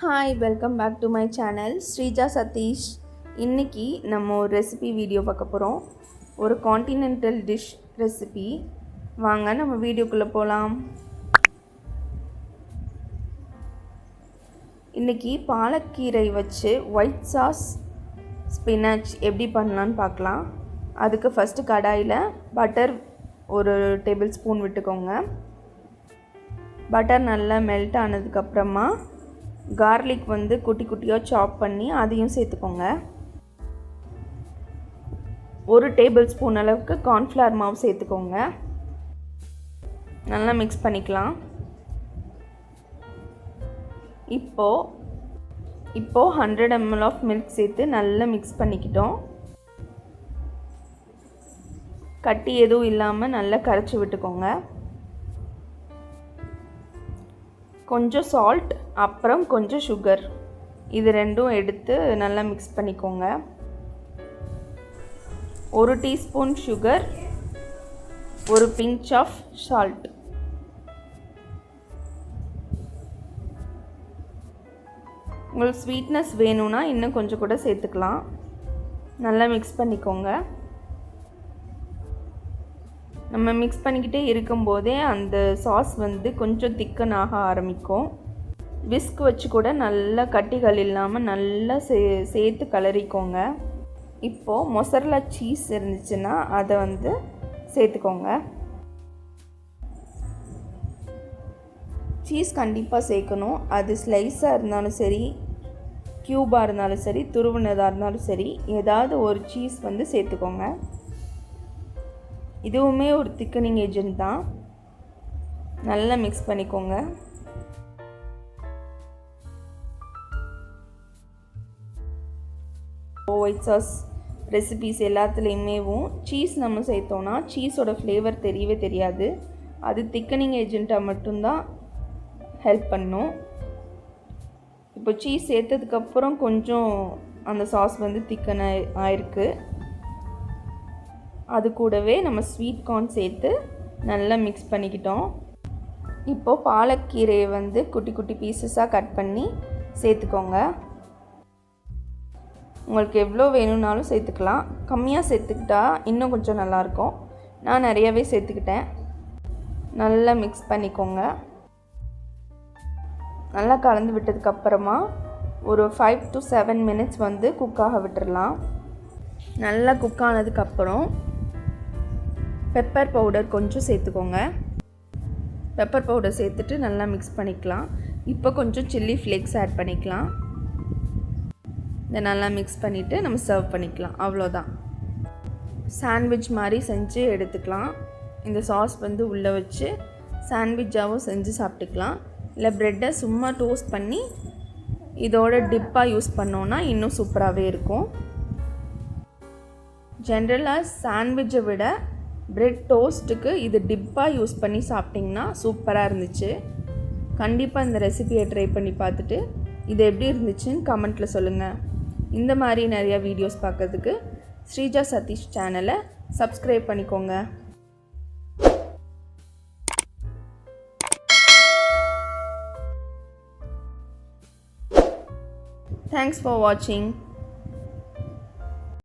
Hi, welcome back to my channel Sreeja Satheesh. இன்றைக்கி நம்ம ஒரு ரெசிபி வீடியோ பார்க்க போகிறோம். ஒரு கான்டினென்டல் டிஷ் ரெசிபி. வாங்க நம்ம வீடியோக்குள்ளே போகலாம். இன்றைக்கி பாலக்கீரை வச்சு ஒயிட் சாஸ் ஸ்பினாச் எப்படி பண்ணலான்னு பார்க்கலாம். அதுக்கு ஃபஸ்ட்டு கடாயில் பட்டர் ஒரு டேபிள் ஸ்பூன் விட்டுக்கோங்க. பட்டர் நல்லா மெல்ட் ஆனதுக்கப்புறமா கார்லிக் குட்டி குட்டியாக சாப் பண்ணி அதையும் சேர்த்துக்கோங்க. ஒரு டேபிள் ஸ்பூன் அளவுக்கு கார்ன்ஃப்ளவர் மாவு சேர்த்துக்கோங்க. நல்லா மிக்ஸ் பண்ணிக்கலாம். இப்போ 100 ml ஆஃப் மில்க் சேர்த்து நல்லா மிக்ஸ் பண்ணிக்கிட்டோம். கட்டி எதுவும் இல்லாமல் நல்லா கரைச்சி விட்டுக்கோங்க. கொஞ்சம் சால்ட், அப்புறம் கொஞ்சம் சுகர், இது ரெண்டும் எடுத்து நல்லா மிக்ஸ் பண்ணிக்கோங்க. 1 டீஸ்பூன் சுகர், ஒரு பிஞ்ச் ஆஃப் சால்ட். உங்களுக்கு ஸ்வீட்னஸ் வேணும்னா இன்னும் கொஞ்சம் கூட சேர்த்துக்கலாம். நல்லா மிக்ஸ் பண்ணிக்கோங்க. நம்ம மிக்ஸ் பண்ணிக்கிட்டே இருக்கும்போதே அந்த சாஸ் கொஞ்சம் திக்கன் ஆக ஆரம்பிக்கும். விஸ்க் வச்சு கூட நல்லா கட்டிகள் இல்லாமல் நல்லா சேர்த்து கலரிக்கோங்க. இப்போது மொசரலா சீஸ் இருந்துச்சுன்னா அதை சேர்த்துக்கோங்க. சீஸ் கண்டிப்பாக சேர்க்கணும். அது ஸ்லைஸாக இருந்தாலும் சரி, க்யூபாக இருந்தாலும் சரி, துருவினதாக இருந்தாலும் சரி, ஏதாவது ஒரு சீஸ் சேர்த்துக்கோங்க. இதுவுமே ஒரு திக்கனிங் ஏஜென்ட் தான். நல்லா மிக்ஸ் பண்ணிக்கோங்க. ஒயிட் சாஸ் ரெசிபீஸ் எல்லாத்துலேயுமேவும் சீஸ் நம்ம சேர்த்தோன்னா சீஸோட ஃப்ளேவர் தெரியவே தெரியாது. அது திக்கனிங் ஏஜென்ட்டாக மட்டும்தான் ஹெல்ப் பண்ணும். இப்போ சீஸ் சேர்த்ததுக்கப்புறம் கொஞ்சம் அந்த சாஸ் திக்கன் ஆயிருக்கு. அது கூடவே நம்ம ஸ்வீட் கார்ன் சேர்த்து நல்லா மிக்ஸ் பண்ணிக்கிட்டோம். இப்போது பாலக்கீரையை குட்டி குட்டி பீசஸாக கட் பண்ணி சேர்த்துக்கோங்க. உங்களுக்கு எவ்வளோ வேணும்னாலும் சேர்த்துக்கலாம். கம்மியாக சேர்த்துக்கிட்டா இன்னும் கொஞ்சம் நல்லாயிருக்கும். நான் நிறையவே சேர்த்துக்கிட்டேன். நல்லா மிக்ஸ் பண்ணிக்கோங்க. நல்லா கலந்து விட்டதுக்கப்புறமா ஒரு 5 to 7 மினிட்ஸ் குக்காக விட்டுடலாம். நல்லா குக் ஆனதுக்கப்புறம் பெப்பர் பவுடர் கொஞ்சம் சேர்த்துக்கோங்க. பெப்பர் பவுடர் சேர்த்துட்டு நல்லா மிக்ஸ் பண்ணிக்கலாம். இப்போ கொஞ்சம் சில்லி ஃப்ளேக்ஸ் ஆட் பண்ணிக்கலாம். இதை நல்லா மிக்ஸ் பண்ணிவிட்டு நம்ம சர்வ் பண்ணிக்கலாம். அவ்வளோதான். சாண்ட்விச் மாதிரி செஞ்சு எடுத்துக்கலாம். இந்த சாஸ் உள்ளே வச்சு சாண்ட்விச்சாகவும் செஞ்சு சாப்பிட்டுக்கலாம். இல்லை ப்ரெட்டை சும்மா டோஸ்ட் பண்ணி இதோட டிப்பாக யூஸ் பண்ணோன்னா இன்னும் சூப்பராகவே இருக்கும். ஜென்ரலாக சாண்ட்விட்சை விட பிரெட் டோஸ்ட்டுக்கு இது டிப்பாக யூஸ் பண்ணி சாப்பிட்டிங்கன்னா சூப்பராக இருந்துச்சு. கண்டிப்பாக இந்த ரெசிபியை ட்ரை பண்ணி பார்த்துட்டு இது எப்படி இருந்துச்சுன்னு கமெண்ட்டில் சொல்லுங்கள். இந்த மாதிரி நிறையா வீடியோஸ் பார்க்கறதுக்கு ஸ்ரீஜா சதீஷ் சேனலை சப்ஸ்கிரைப் பண்ணிக்கோங்க. Thanks for watching.